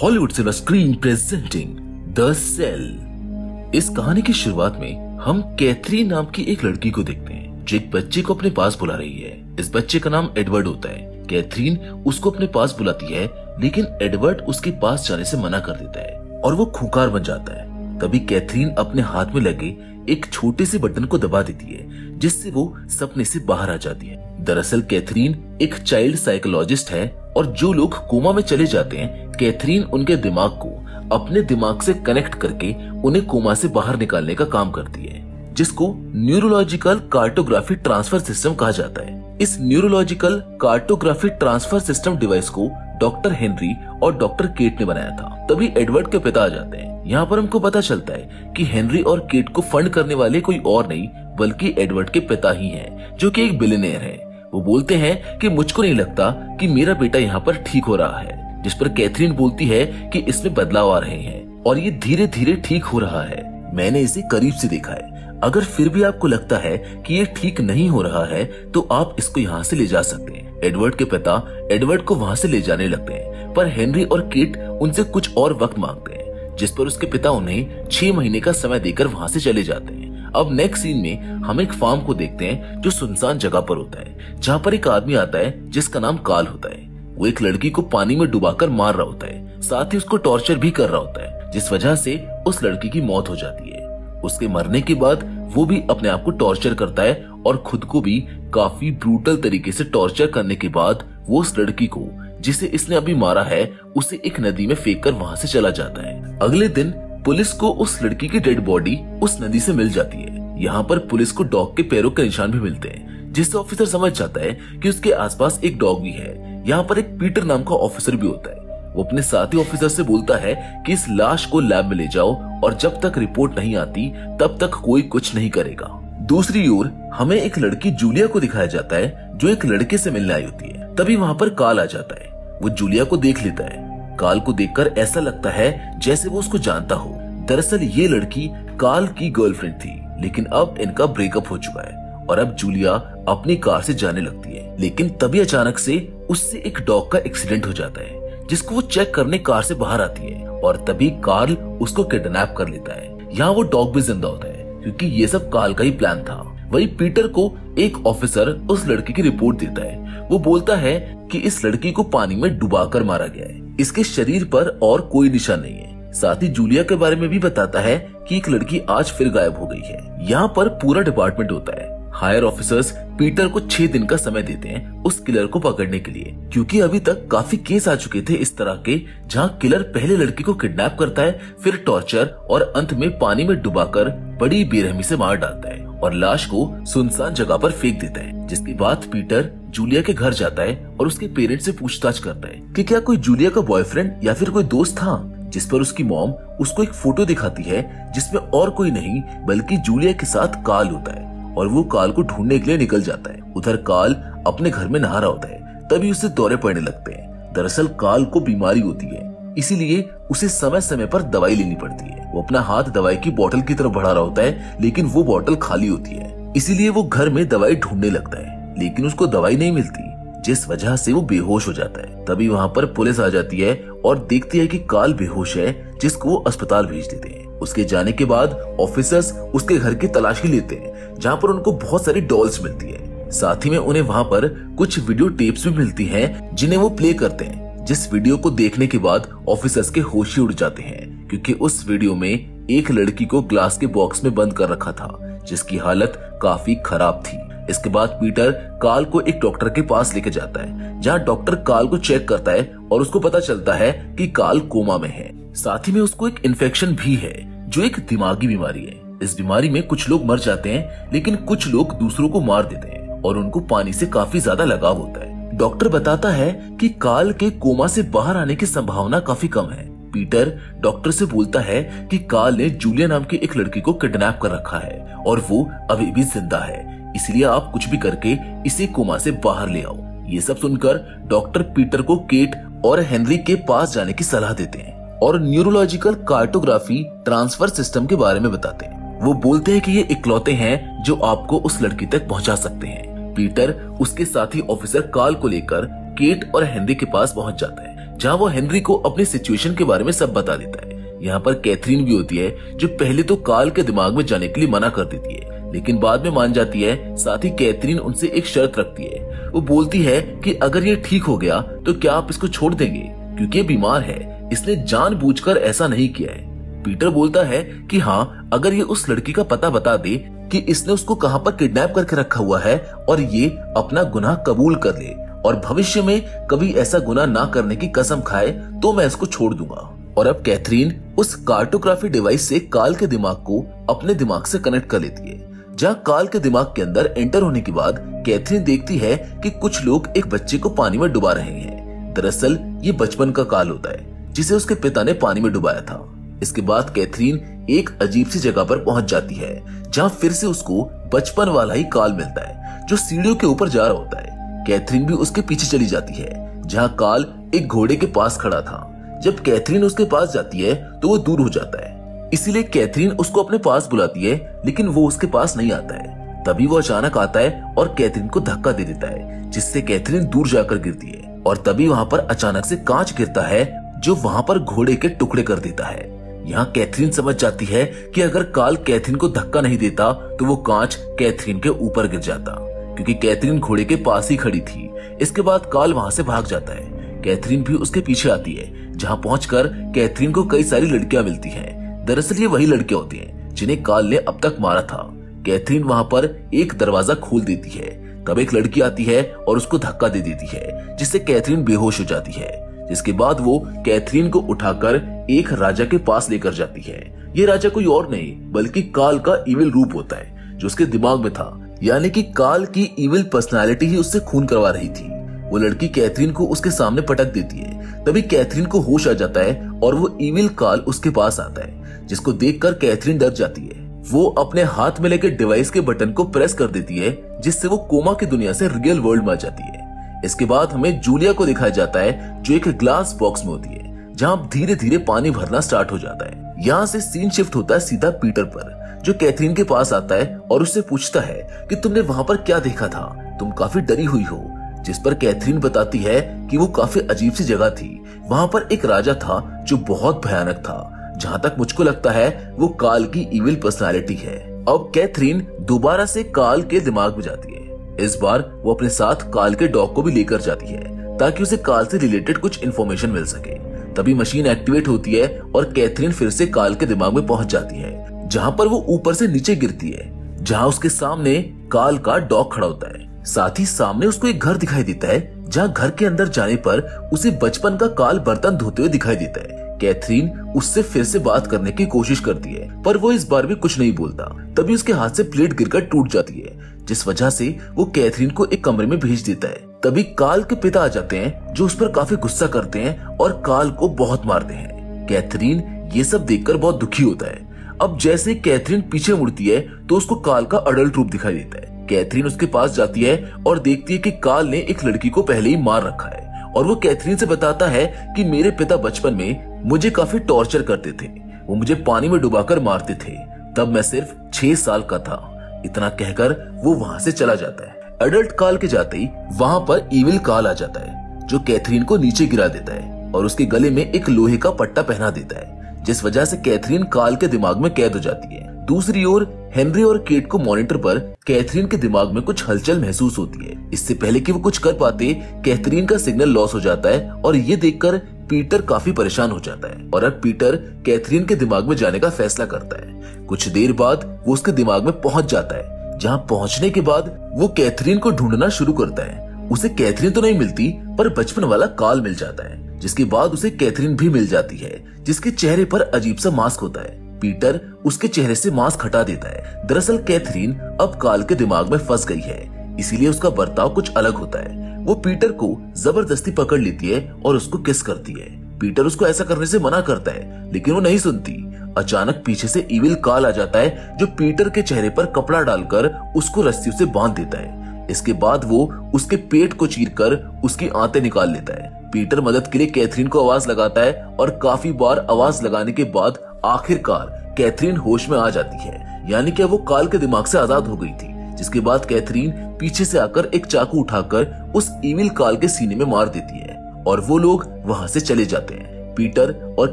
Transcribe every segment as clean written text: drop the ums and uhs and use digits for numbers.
Hollywood silver screen presenting the cell. इस कहानी की शुरुआत में हम कैथरीन नाम की एक लड़की को देखते हैं जो एक बच्चे को अपने पास बुला रही है। इस बच्चे का नाम एडवर्ड होता है। कैथरीन उसको अपने पास बुलाती है, लेकिन एडवर्ड उसके पास जाने से मना कर देता है और वो खूंखार बन जाता है। तभी कैथरीन अपने हाथ में लगे एक छोटे से बटन को दबा देती है, जिससे वो सपने से बाहर आ जाती है। दरअसल कैथरीन एक चाइल्ड साइकोलॉजिस्ट है और जो लोग कोमा में चले जाते हैं, कैथरीन उनके दिमाग को अपने दिमाग से कनेक्ट करके उन्हें कोमा से बाहर निकालने का काम करती है, जिसको न्यूरोलॉजिकल कार्टोग्राफी ट्रांसफर सिस्टम कहा जाता है। इस neurological cartography transfer system device को डॉक्टर हेनरी और डॉक्टर केट ने बनाया था। तभी एडवर्ड के पिता आ जाते हैं। यहाँ पर हमको पता चलता है कि हेनरी और केट को फंड करने वाले कोई और नहीं बल्कि एडवर्ड के पिता ही हैं, जो कि एक बिलियनेयर है। वो बोलते हैं कि मुझको नहीं लगता कि मेरा बेटा यहाँ पर ठीक हो रहा है, जिस पर कैथरीन बोलती है कि इसमें बदलाव आ रहे हैं और ये धीरे धीरे ठीक हो रहा है। मैंने इसे करीब से देखा है। अगर फिर भी आपको लगता है कि ये ठीक नहीं हो रहा है तो आप इसको यहाँ से ले जा सकते हैं। एडवर्ड के पिता एडवर्ड को वहाँ से ले जाने लगते हैं, पर हेनरी और केट उनसे कुछ और वक्त मांगते हैं, जिस पर उसके पिता उन्हें 6 महीने का समय देकर वहाँ से चले जाते हैं। अब नेक्स्ट सीन में हम एक फार्म को देखते हैं जो सुनसान जगह पर होता है, जहाँ पर एक आदमी आता है जिसका नाम काल होता है। वो एक लड़की को पानी में डुबाकर मार रहा होता है, साथ ही उसको टॉर्चर भी कर रहा होता है, जिस वजह से उस लड़की की मौत हो जाती है। उसके मरने के बाद वो भी अपने आप को टॉर्चर करता है और खुद को भी काफी ब्रूटल तरीके से टॉर्चर करने के बाद वो उस लड़की को जिसे इसने अभी मारा है उसे एक नदी में फेंक कर वहाँ से चला जाता है। अगले दिन पुलिस को उस लड़की की डेड बॉडी उस नदी से मिल जाती है। यहाँ पर पुलिस को डॉग के पैरों के निशान भी मिलते हैं, जिससे ऑफिसर समझ जाता है कि उसके आसपास एक डॉग भी है। यहाँ पर एक पीटर नाम का ऑफिसर भी होता है। वो अपने साथी ऑफिसर से बोलता है कि इस लाश को लैब में ले जाओ और जब तक रिपोर्ट नहीं आती तब तक कोई कुछ नहीं करेगा। दूसरी ओर हमें एक लड़की जूलिया को दिखाया जाता है जो एक लड़के से मिलने आई होती है। तभी वहाँ पर काल आ जाता है। वो जूलिया को देख लेता है। काल को देखकर ऐसा लगता है जैसे वो उसको जानता हो। दरअसल ये लड़की काल की गर्लफ्रेंड थी, लेकिन अब इनका ब्रेकअप हो चुका है और अब जूलिया अपनी कार से जाने लगती है। लेकिन तभी अचानक से उससे एक डॉग का एक्सीडेंट हो जाता है, जिसको वो चेक करने कार से बाहर आती है और तभी कार्ल उसको किडनैप कर लेता है। यहाँ वो डॉग भी जिंदा होता है, क्योंकि ये सब कार्ल का ही प्लान था। वही पीटर को एक ऑफिसर उस लड़की की रिपोर्ट देता है। वो बोलता है कि इस लड़की को पानी में डुबाकर मारा गया है। इसके शरीर पर और कोई निशान नहीं है। साथ ही जूलिया के बारे में भी बताता है कि एक लड़की आज फिर गायब हो गई है। यहाँ पर पूरा डिपार्टमेंट होता है। हायर ऑफिसर्स पीटर को 6 दिन का समय देते हैं उस किलर को पकड़ने के लिए, क्योंकि अभी तक काफी केस आ चुके थे इस तरह के, जहाँ किलर पहले लड़की को किडनैप करता है, फिर टॉर्चर और अंत में पानी में डुबाकर बड़ी बेरहमी से मार डालता है और लाश को सुनसान जगह पर फेंक देता है। जिसके बाद पीटर जूलिया के घर जाता है और उसके पेरेंट्स से पूछताछ करता है कि क्या कोई जूलिया का बॉयफ्रेंड या फिर कोई दोस्त था, जिस पर उसकी मॉम उसको एक फोटो दिखाती है जिसमें और कोई नहीं बल्कि जूलिया के साथ काल होता है और वो काल को ढूंढने के लिए निकल जाता है। उधर काल अपने घर में नहा रहा होता है, तभी उसे दौरे पड़ने लगते हैं। दरअसल काल को बीमारी होती है, इसीलिए उसे समय समय पर दवाई लेनी पड़ती है। वो अपना हाथ दवाई की बोतल की तरफ बढ़ा रहा होता है, लेकिन वो बोतल खाली होती है। इसीलिए वो घर में दवाई ढूंढने लगता है, लेकिन उसको दवाई नहीं मिलती, जिस वजह से वो बेहोश हो जाता है। तभी वहाँ पर पुलिस आ जाती है और देखती है कि काल बेहोश है, जिसको वो अस्पताल भेज देते हैं। उसके जाने के बाद ऑफिसर्स उसके घर की तलाशी लेते हैं, जहाँ पर उनको बहुत सारी डॉल्स मिलती है। साथ ही में उन्हें वहाँ पर कुछ वीडियो टेप्स भी मिलती हैं, जिन्हें वो प्ले करते हैं, जिस वीडियो को देखने के बाद ऑफिसर्स के होश ही उड़ जाते हैं, क्योंकि उस वीडियो में एक लड़की को ग्लास के बॉक्स में बंद कर रखा था, जिसकी हालत काफी खराब थी। इसके बाद पीटर काल को एक डॉक्टर के पास लेके जाता है, जहाँ डॉक्टर काल को चेक करता है और उसको पता चलता है कि काल कोमा में है। साथ ही में उसको एक इन्फेक्शन भी है, जो एक दिमागी बीमारी है। इस बीमारी में कुछ लोग मर जाते हैं, लेकिन कुछ लोग दूसरों को मार देते हैं और उनको पानी से काफी ज्यादा लगाव होता है। डॉक्टर बताता है कि काल के कोमा से बाहर आने की संभावना काफी कम है। पीटर डॉक्टर से बोलता है कि काल ने जूलिया नाम की एक लड़की को किडनैप कर रखा है और वो अभी भी जिंदा है, इसलिए आप कुछ भी करके इसे कोमा से बाहर ले आओ। ये सब सुनकर डॉक्टर पीटर को केट और हेनरी के पास जाने की सलाह देते हैं और न्यूरोलॉजिकल कार्टोग्राफी ट्रांसफर सिस्टम के बारे में बताते हैं। वो बोलते हैं कि ये इकलौते हैं जो आपको उस लड़की तक पहुंचा सकते हैं। पीटर उसके साथी ऑफिसर काल को लेकर केट और हेनरी के पास पहुंच जाता है, जहाँ वो हेनरी को अपनी सिचुएशन के बारे में सब बता देता है। यहाँ पर कैथरीन भी होती है, जो पहले तो कार्ल के दिमाग में जाने के लिए मना कर देती है, लेकिन बाद में मान जाती है। साथ ही कैथरीन उनसे एक शर्त रखती है। वो बोलती है कि अगर ये ठीक हो गया तो क्या आप इसको छोड़ देंगे, क्योंकि ये बीमार है, इसने जानबूझकर ऐसा नहीं किया है। पीटर बोलता है कि हाँ, अगर ये उस लड़की का पता बता दे कि इसने उसको कहाँ पर किडनैप करके रखा हुआ है और ये अपना गुनाह कबूल कर ले और भविष्य में कभी ऐसा गुनाह ना करने की कसम खाए, तो मैं इसको छोड़ दूंगा। और अब कैथरीन उस कार्टोग्राफी डिवाइस से कार्ल के दिमाग को अपने दिमाग से कनेक्ट कर लेती है। जहाँ कार्ल के दिमाग के अंदर एंटर होने के बाद कैथरीन देखती है कि कुछ लोग एक बच्चे को पानी में डुबा रहे हैं। दरअसल ये बचपन का कार्ल होता है, जिसे उसके पिता ने पानी में डुबाया था। इसके बाद कैथरीन एक अजीब सी जगह पर पहुंच जाती है, जहाँ फिर से उसको बचपन वाला ही कार्ल मिलता है, जो सीढ़ियों के ऊपर जा रहा होता है। कैथरीन भी उसके पीछे चली जाती है, जहाँ कार्ल एक घोड़े के पास खड़ा था। जब कैथरीन उसके पास जाती है तो वो दूर हो जाता है, इसीलिए कैथरीन उसको अपने पास बुलाती है, लेकिन वो उसके पास नहीं आता है। तभी वो अचानक आता है और कैथरीन को धक्का दे देता है, जिससे कैथरीन दूर जाकर गिरती है। और तभी वहाँ पर अचानक से कांच गिरता है, जो वहाँ पर घोड़े के टुकड़े कर देता है। यहाँ कैथरीन समझ जाती है कि अगर कार्ल कैथरीन को धक्का नहीं देता तो वो कांच कैथरीन के ऊपर गिर जाता, क्योंकि कैथरीन घोड़े के पास ही खड़ी थी। इसके बाद कार्ल वहाँ से भाग जाता है। कैथरीन भी उसके पीछे आती है, जहाँ पहुंचकर कैथरीन को कई सारी लड़कियां मिलती हैं। दरअसल ये वही लड़कियां होती हैं जिन्हें कार्ल ने अब तक मारा था। कैथरीन वहाँ पर एक दरवाजा खोल देती है। तब एक लड़की आती है और उसको धक्का दे देती है, जिससे कैथरीन बेहोश हो जाती है। जिसके बाद वो कैथरीन को उठाकर एक राजा के पास लेकर जाती है। ये राजा कोई और नहीं बल्कि कार्ल का इविल रूप होता है, जो उसके दिमाग में था। यानी कि कार्ल की इविल पर्सनालिटी ही उससे खून करवा रही थी। वो लड़की कैथरीन को उसके सामने पटक देती है। तभी कैथरीन को होश आ जाता है और वो इविल कार्ल उसके पास आता है, जिसको देखकर कैथरीन डर जाती है। वो अपने हाथ में लेकर डिवाइस के बटन को प्रेस कर देती है, जिससे वो कोमा की दुनिया से रियल वर्ल्ड में आ जाती है। इसके बाद हमें जूलिया को दिखाया जाता है, जो एक ग्लास बॉक्स में होती है, जहाँ धीरे धीरे पानी भरना स्टार्ट हो जाता है। यहाँ से सीन शिफ्ट होता है सीधा पीटर पर, जो कैथरीन के पास आता है और उससे पूछता है कि तुमने वहाँ पर क्या देखा था, तुम काफी डरी हुई हो। जिस पर कैथरीन बताती है कि वो काफी अजीब सी जगह थी। वहाँ पर एक राजा था जो बहुत भयानक था। जहाँ तक मुझको लगता है वो कार्ल की इविल पर्सनालिटी है। अब कैथरीन दोबारा से कार्ल के दिमाग में जाती है। इस बार वो अपने साथ कार्ल के डॉग को भी लेकर जाती है, ताकि उसे कार्ल से रिलेटेड कुछ इन्फॉर्मेशन मिल सके। तभी मशीन एक्टिवेट होती है और कैथरीन फिर से कार्ल के दिमाग में पहुंच जाती है, जहाँ पर वो ऊपर से नीचे गिरती है, जहाँ उसके सामने कार्ल का डॉग खड़ा होता है। साथ ही सामने उसको एक घर दिखाई देता है, जहाँ घर के अंदर जाने पर उसे बचपन का कार्ल बर्तन धोते हुए दिखाई देता है। कैथरीन उससे फिर से बात करने की कोशिश करती है, पर वो इस बार भी कुछ नहीं बोलता। तभी उसके हाथ से प्लेट गिरकर टूट जाती है, जिस वजह से वो कैथरीन को एक कमरे में भेज देता है। तभी कार्ल के पिता आ जाते हैं, जो उस पर काफी गुस्सा करते हैं और कार्ल को बहुत मारते हैं। कैथरीन ये सब देखकर बहुत दुखी होता है। अब जैसे कैथरीन पीछे मुड़ती है तो उसको कार्ल का अडल्ट रूप दिखाई देता है। कैथरीन उसके पास जाती है और देखती है कि कार्ल ने एक लड़की को पहले ही मार रखा है, और वो कैथरीन से बताता है कि मेरे पिता बचपन में मुझे काफी टॉर्चर करते थे, वो मुझे पानी में डुबाकर मारते थे, तब मैं सिर्फ 6 साल का था। इतना कहकर वो वहाँ से चला जाता है। अडल्ट कार्ल के जाते ही वहाँ पर इविल कार्ल आ जाता है, जो कैथरीन को नीचे गिरा देता है और उसके गले में एक लोहे का पट्टा पहना देता है, जिस वजह से कैथरीन कार्ल के दिमाग में कैद हो जाती है। दूसरी ओर हेनरी और केट को मॉनिटर पर कैथरीन के दिमाग में कुछ हलचल महसूस होती है। इससे पहले कि वो कुछ कर पाते, कैथरीन का सिग्नल लॉस हो जाता है और ये देखकर पीटर काफी परेशान हो जाता है। और अब पीटर कैथरीन के दिमाग में जाने का फैसला करता है। कुछ देर बाद वो उसके दिमाग में पहुंच जाता है, जहाँ पहुंचने के बाद वो कैथरीन को ढूंढना शुरू करता है। उसे कैथरीन तो नहीं मिलती, पर बचपन वाला कार्ल मिल जाता है, जिसके बाद उसे कैथरीन भी मिल जाती है, जिसके चेहरे पर अजीब सा मास्क होता है। पीटर उसके चेहरे से मास्क हटा देता है। दरअसल कैथरीन अब कार्ल के दिमाग में फंस गई है, इसीलिए उसका बर्ताव कुछ अलग होता है। वो पीटर को जबरदस्ती पकड़ लेती है और उसको किस करती है। पीटर उसको ऐसा करने से मना करता है, लेकिन वो नहीं सुनती। अचानक पीछे से इविल कार्ल आ जाता है, जो पीटर के चेहरे पर कपड़ा डालकर उसको रस्सियों से बांध देता है। इसके बाद वो उसके पेट को चीरकर उसकी आंतें निकाल लेता है। पीटर मदद के लिए कैथरीन को आवाज लगाता है और काफी बार आवाज लगाने के बाद आखिरकार कैथरीन होश में आ जाती है, यानी कि वो कार्ल के दिमाग से आजाद हो गई थी। जिसके बाद कैथरीन पीछे से आकर एक चाकू उठाकर उस इविल कार्ल के सीने में मार देती है और वो लोग वहाँ से चले जाते हैं। पीटर और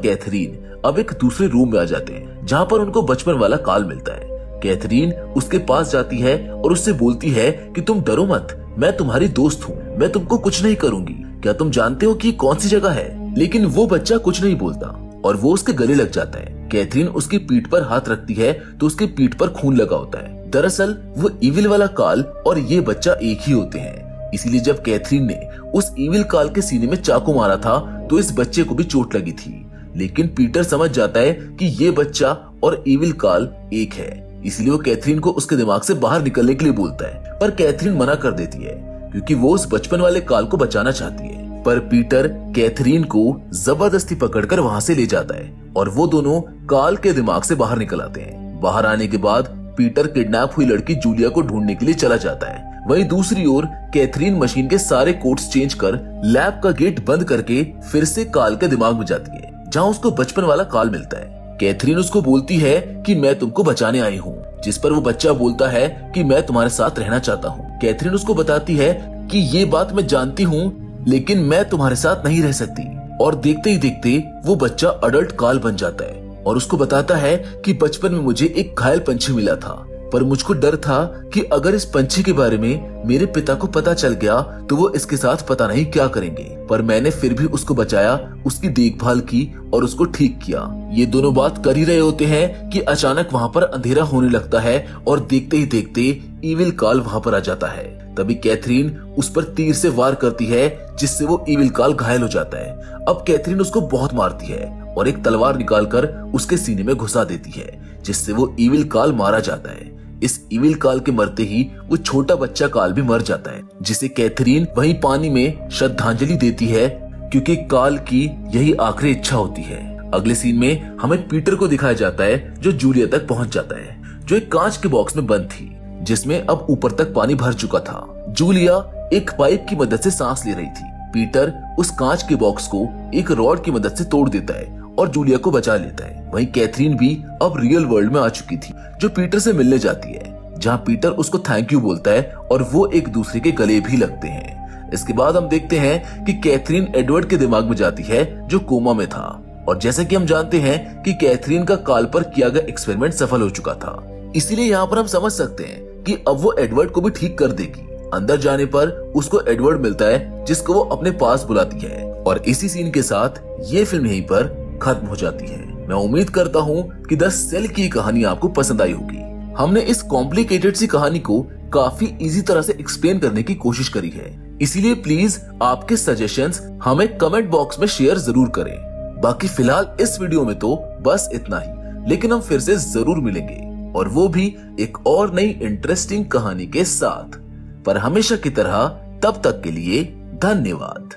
कैथरीन अब एक दूसरे रूम में आ जाते हैं जहाँ पर उनको बचपन वाला काल मिलता है। कैथरीन उसके पास जाती है और उससे बोलती है कि तुम डरो मत, मैं तुम्हारी दोस्त हूँ, मैं तुमको कुछ नहीं करूंगी। क्या तुम जानते हो कि कौन सी जगह है? लेकिन वो बच्चा कुछ नहीं बोलता और वो उसके गले लग जाता है। कैथरीन उसकी पीठ पर हाथ रखती है तो उसकी पीठ पर खून लगा होता है। दरअसल वो इविल वाला काल और ये बच्चा एक ही होते हैं। इसीलिए जब कैथरीन ने उस इविल काल के सीने में चाकू मारा था तो इस बच्चे को भी चोट लगी थी। लेकिन पीटर समझ जाता है कि ये बच्चा और इविल काल एक है, इसलिए वो कैथरीन को उसके दिमाग से बाहर निकलने के लिए बोलता है, पर कैथरीन मना कर देती है क्योंकि वो उस बचपन वाले काल को बचाना चाहती है। पर पीटर कैथरीन को जबरदस्ती पकड़कर वहाँ से ले जाता है और वो दोनों काल के दिमाग से बाहर निकल आते हैं। बाहर आने के बाद पीटर किडनैप हुई लड़की जूलिया को ढूंढने के लिए चला जाता है। वहीं दूसरी ओर कैथरीन मशीन के सारे कोड्स चेंज कर लैब का गेट बंद करके फिर से काल के दिमाग में जाती है जहाँ उसको बचपन वाला काल मिलता है। कैथरीन उसको बोलती है कि मैं तुमको बचाने आई हूँ, जिस पर वो बच्चा बोलता है कि मैं तुम्हारे साथ रहना चाहता हूँ। कैथरीन उसको बताती है कि ये बात मैं जानती हूँ लेकिन मैं तुम्हारे साथ नहीं रह सकती। और देखते ही देखते वो बच्चा अडल्ट काल बन जाता है और उसको बताता है कि बचपन में मुझे एक घायल पंछी मिला था, पर मुझको डर था कि अगर इस पंछी के बारे में मेरे पिता को पता चल गया तो वो इसके साथ पता नहीं क्या करेंगे, पर मैंने फिर भी उसको बचाया, उसकी देखभाल की और उसको ठीक किया। ये दोनों बात कर ही रहे होते हैं कि अचानक वहाँ पर अंधेरा होने लगता है और देखते ही देखते इविल काल वहाँ पर आ जाता है। तभी कैथरीन उस पर तीर से वार करती है जिससे वो इविल काल घायल हो जाता है। अब कैथरीन उसको बहुत मारती है और एक तलवार निकालकर उसके सीने में घुसा देती है जिससे वो इविल काल मारा जाता है। इस इविल काल के मरते ही वो छोटा बच्चा काल भी मर जाता है, जिसे कैथरीन वहीं पानी में श्रद्धांजलि देती है क्योंकि काल की यही आखिरी इच्छा होती है। अगले सीन में हमें पीटर को दिखाया जाता है जो जूलिया तक पहुंच जाता है, जो एक कांच के बॉक्स में बंद थी जिसमें अब ऊपर तक पानी भर चुका था। जूलिया एक पाइप की मदद से सांस ले रही थी। पीटर उस कांच के बॉक्स को एक रॉड की मदद से तोड़ देता है और जूलिया को बचा लेता है। वहीं कैथरीन भी अब रियल वर्ल्ड में आ चुकी थी, जो पीटर से मिलने जाती है, जहां पीटर उसको थैंक यू बोलता है और वो एक दूसरे के गले भी लगते हैं। इसके बाद हम देखते हैं कि कैथरीन एडवर्ड के दिमाग में जाती है जो कोमा में था, और जैसे कि हम जानते हैं कि कैथरीन का काल पर किया गया एक्सपेरिमेंट सफल हो चुका था, इसीलिए यहाँ पर हम समझ सकते हैं कि अब वो एडवर्ड को भी ठीक कर देगी। अंदर जाने पर उसको एडवर्ड मिलता है जिसको वो अपने पास बुलाती है, और इसी सीन के साथ ये फिल्म यहीं पर खत्म हो जाती है। मैं उम्मीद करता हूँ कि द सेल की कहानी आपको पसंद आई होगी। हमने इस कॉम्प्लिकेटेड सी कहानी को काफी इजी तरह से एक्सप्लेन करने की कोशिश करी है, इसीलिए प्लीज आपके सजेशंस हमें कमेंट बॉक्स में शेयर जरूर करें। बाकी फिलहाल इस वीडियो में तो बस इतना ही, लेकिन हम फिर से जरूर मिलेंगे, और वो भी एक और नई इंटरेस्टिंग कहानी के साथ। पर हमेशा की तरह तब तक के लिए धन्यवाद।